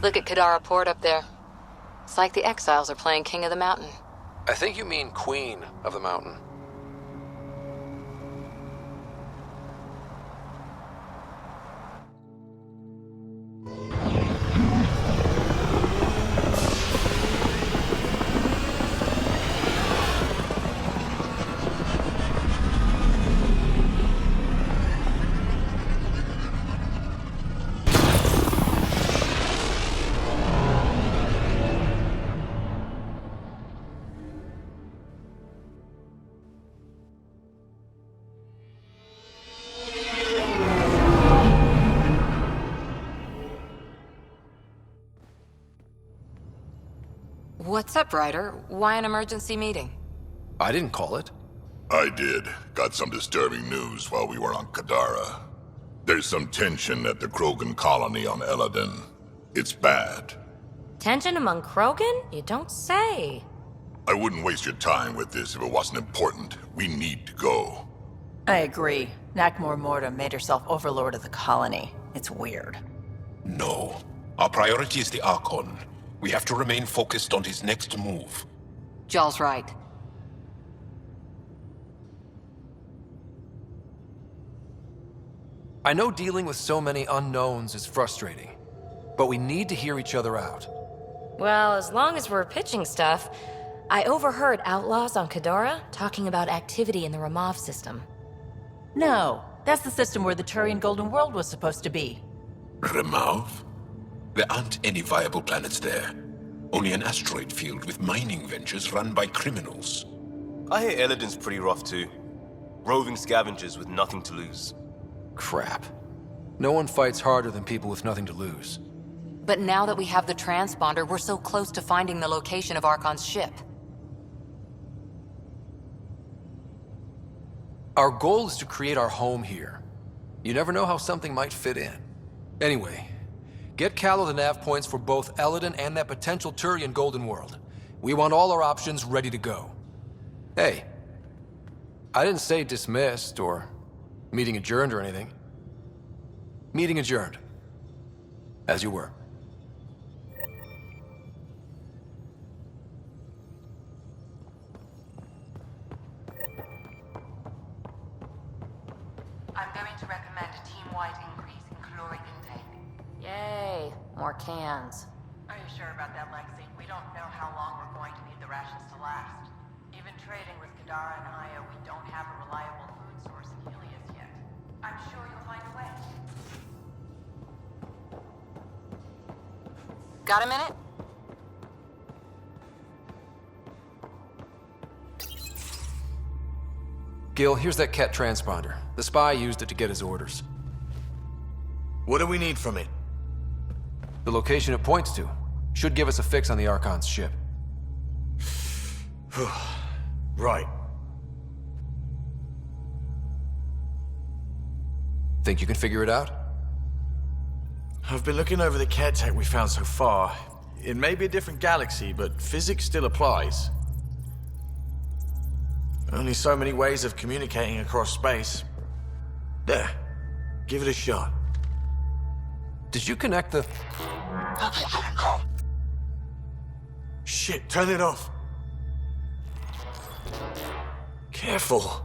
Look at Kadara Port up there. It's like the exiles are playing King of the Mountain. I think you mean Queen of the Mountain. What's up, Ryder? Why an emergency meeting? I didn't call it. I did. Got some disturbing news while we were on Kadara. There's some tension at the Krogan colony on Eladin. It's bad. Tension among Krogan? You don't say. I wouldn't waste your time with this if it wasn't important. We need to go. I agree. Nakmor Morta made herself overlord of the colony. It's weird. No. Our priority is the Archon. We have to remain focused on his next move. Jall's right. I know dealing with so many unknowns is frustrating, but we need to hear each other out. Well, as long as we're pitching stuff, I overheard outlaws on Kadara talking about activity in the Ramov system. No, that's the system where the Turian Golden World was supposed to be. Ramov? There aren't any viable planets there. Only an asteroid field with mining ventures run by criminals. I hear Eladin's pretty rough too. Roving scavengers with nothing to lose. Crap. No one fights harder than people with nothing to lose. But now that we have the transponder, we're so close to finding the location of Archon's ship. Our goal is to create our home here. You never know how something might fit in. Anyway, get Callow the nav points for both Eladin and that potential Turian Golden World. We want all our options ready to go. Hey, I didn't say dismissed or meeting adjourned or anything. Meeting adjourned. As you were. I'm going to recommend a team-wide increase in caloric intake. Yay, more cans. Are you sure about that, Lexi? We don't know how long we're going to need the rations to last. Even trading with Kadara and Io, we don't have a reliable food source in Helios yet. I'm sure you'll find a way. Got a minute? Gill, here's that Kett Transponder. The spy used it to get his orders. What do we need from it? The location it points to should give us a fix on the Archon's ship. Right. Think you can figure it out? I've been looking over the care tech we found so far. It may be a different galaxy, but physics still applies. Only so many ways of communicating across space. There. Give it a shot. Did you connect the... Shit, turn it off. Careful.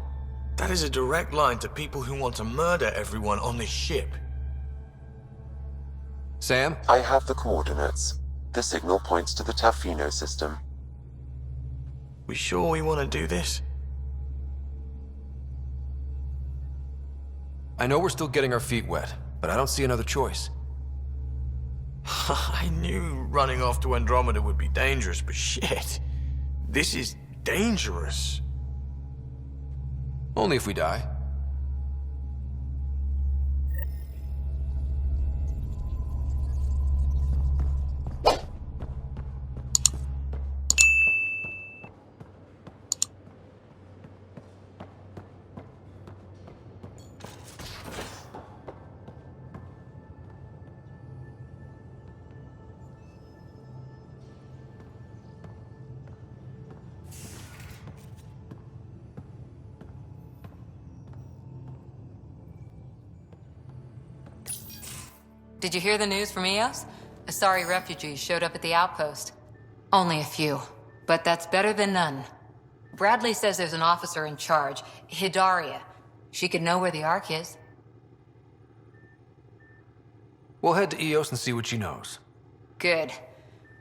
That is a direct line to people who want to murder everyone on this ship. Sam? I have the coordinates. The signal points to the Tafino system. We sure we want to do this? I know we're still getting our feet wet, but I don't see another choice. I knew running off to Andromeda would be dangerous, but shit. This is dangerous. Only if we die. Did you hear the news from Eos? Asari refugees showed up at the outpost. Only a few, but that's better than none. Bradley says there's an officer in charge, Hidaria. She could know where the Ark is. We'll head to Eos and see what she knows. Good.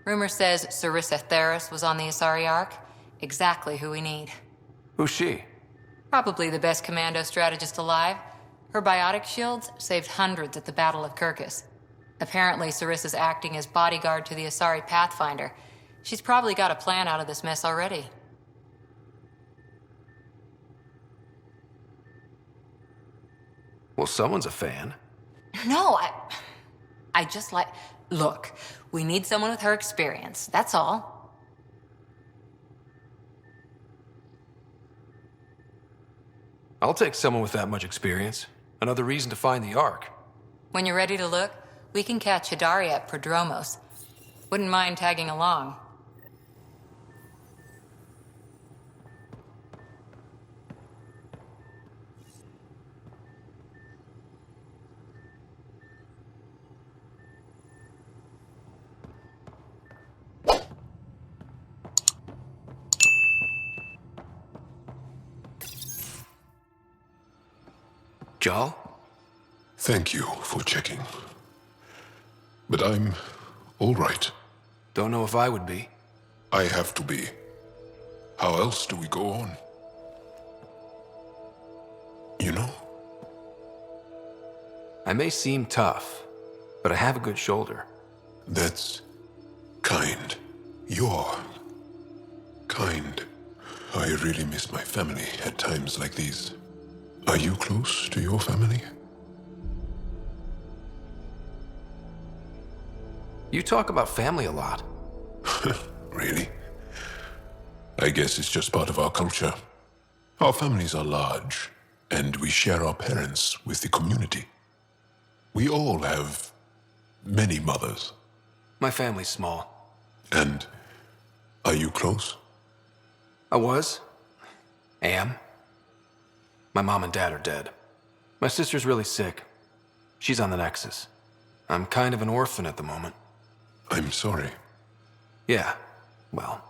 Rumor says Sarissa Theris was on the Asari Ark. Exactly who we need. Who's she? Probably the best commando strategist alive. Her biotic shields saved hundreds at the Battle of Kirkus. Apparently, Sarissa's acting as bodyguard to the Asari Pathfinder. She's probably got a plan out of this mess already. Well, someone's a fan. No, I just like... Look, we need someone with her experience, that's all. I'll take someone with that much experience. Another reason to find the Ark. When you're ready to look, we can catch Hidaria at Prodromos. Wouldn't mind tagging along. Gill? Thank you for checking. But I'm all right. Don't know if I would be. I have to be. How else do we go on? You know? I may seem tough, but I have a good shoulder. That's kind. You're kind. I really miss my family at times like these. Are you close to your family? You talk about family a lot. Really? I guess it's just part of our culture. Our families are large, and we share our parents with the community. We all have many mothers. My family's small. And are you close? I was. Am. My mom and dad are dead. My sister's really sick. She's on the Nexus. I'm kind of an orphan at the moment. I'm sorry. Yeah, well,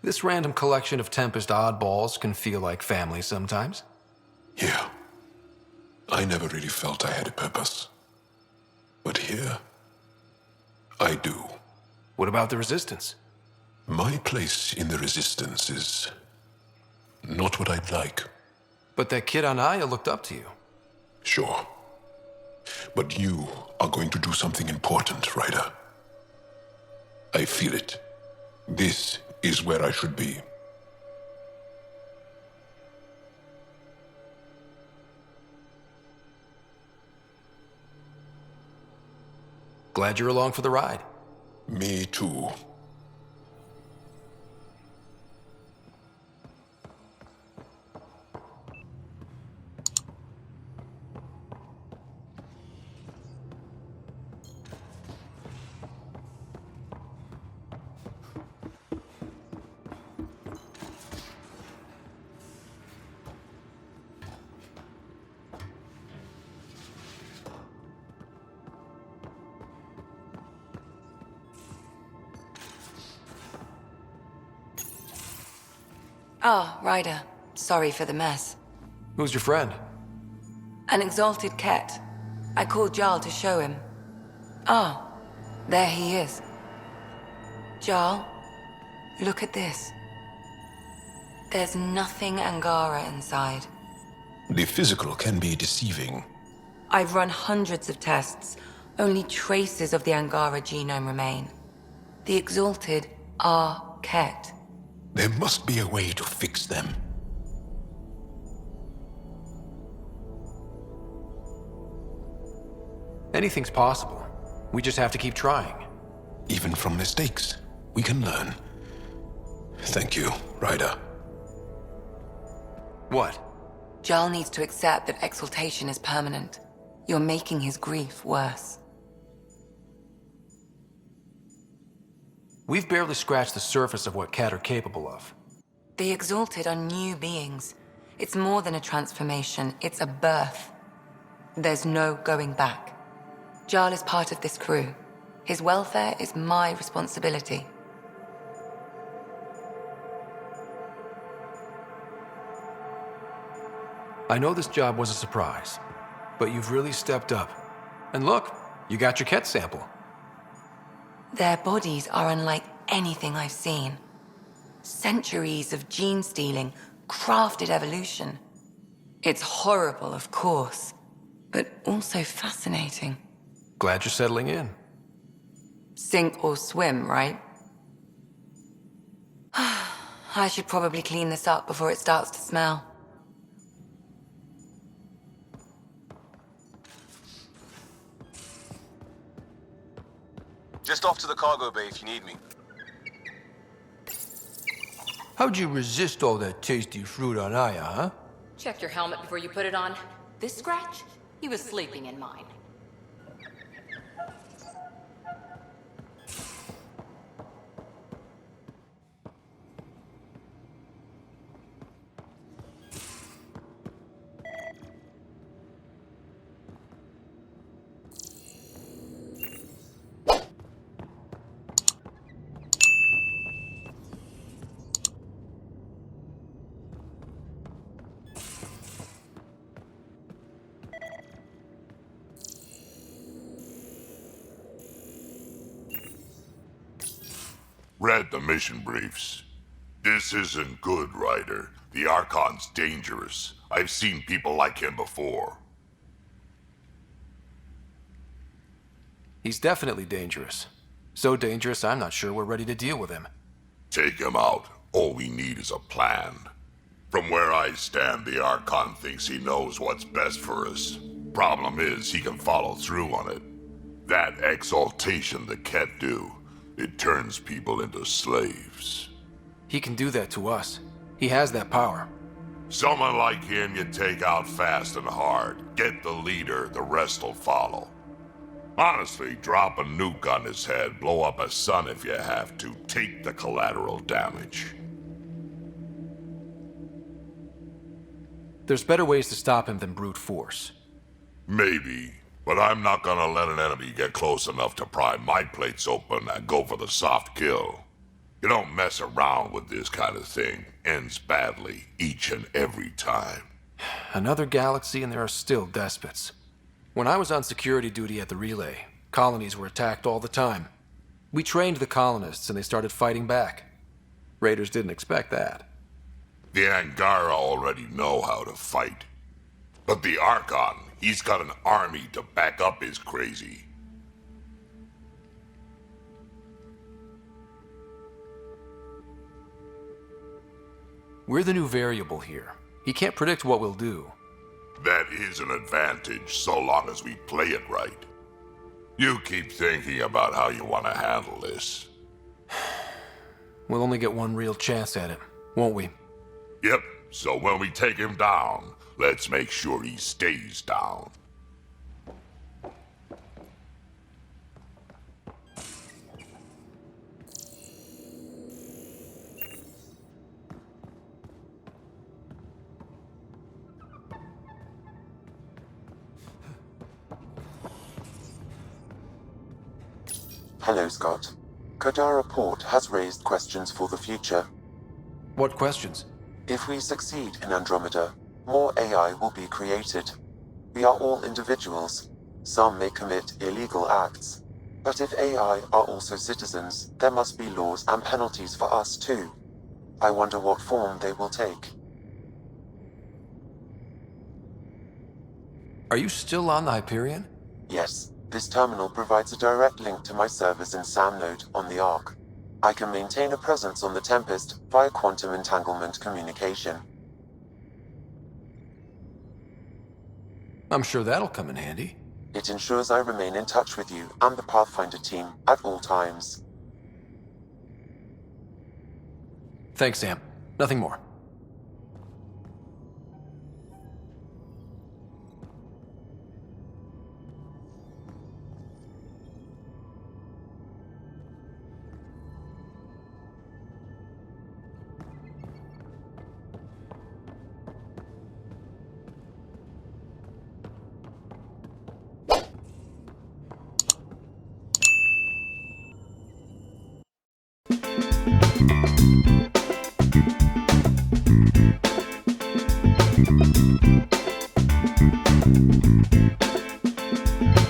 this random collection of Tempest oddballs can feel like family sometimes. Yeah. I never really felt I had a purpose. But here, I do. What about the Resistance? My place in the Resistance is not what I'd like. But that kid on Aya looked up to you. Sure. But you are going to do something important, Ryder. I feel it. This is where I should be. Glad you're along for the ride. Me too. Ah, Ryder. Sorry for the mess. Who's your friend? An exalted Kett. I called Gill to show him. Ah, there he is. Gill, look at this. There's nothing Angara inside. The physical can be deceiving. I've run hundreds of tests. Only traces of the Angara genome remain. The exalted are Kett. There must be a way to fix them. Anything's possible. We just have to keep trying. Even from mistakes, we can learn. Thank you, Ryder. What? Gill needs to accept that exaltation is permanent. You're making his grief worse. We've barely scratched the surface of what Kett are capable of. The exalted are new beings. It's more than a transformation, it's a birth. There's no going back. Gill is part of this crew. His welfare is my responsibility. I know this job was a surprise, but you've really stepped up. And look, you got your Kett sample. Their bodies are unlike anything I've seen. Centuries of gene stealing, crafted evolution. It's horrible, of course, but also fascinating. Glad you're settling in. Sink or swim, right? I should probably clean this up before it starts to smell. Just off to the cargo bay if you need me. How'd you resist all that tasty fruit on Aya, huh? Check your helmet before you put it on. This scratch? He was sleeping in mine. Read the mission briefs. This isn't good, Ryder. The Archon's dangerous. I've seen people like him before. He's definitely dangerous. So dangerous, I'm not sure we're ready to deal with him. Take him out. All we need is a plan. From where I stand, the Archon thinks he knows what's best for us. Problem is, he can follow through on it. That exaltation the Kett do, it turns people into slaves. He can do that to us. He has that power. Someone like him you take out fast and hard. Get the leader, the rest will follow. Honestly, drop a nuke on his head, blow up a sun if you have to. Take the collateral damage. There's better ways to stop him than brute force. Maybe, but I'm not gonna let an enemy get close enough to pry my plates open and go for the soft kill. You don't mess around with this kind of thing. Ends badly, each and every time. Another galaxy and there are still despots. When I was on security duty at the relay, colonies were attacked all the time. We trained the colonists and they started fighting back. Raiders didn't expect that. The Angara already know how to fight. But the Archon, he's got an army to back up his crazy. We're the new variable here. He can't predict what we'll do. That is an advantage, so long as we play it right. You keep thinking about how you want to handle this. We'll only get one real chance at it, won't we? Yep, so when we take him down, let's make sure he stays down. Hello, Scott. Kadara Port has raised questions for the future. What questions? If we succeed in Andromeda, more AI will be created. We are all individuals. Some may commit illegal acts. But if AI are also citizens, there must be laws and penalties for us too. I wonder what form they will take. Are you still on the Hyperion? Yes, this terminal provides a direct link to my servers in Samnode on the Ark. I can maintain a presence on the Tempest via quantum entanglement communication. I'm sure that'll come in handy. It ensures I remain in touch with you and the Pathfinder team at all times. Thanks, Sam. Nothing more.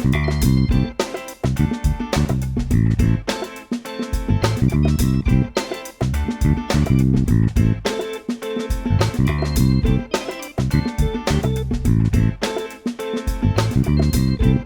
Thank you.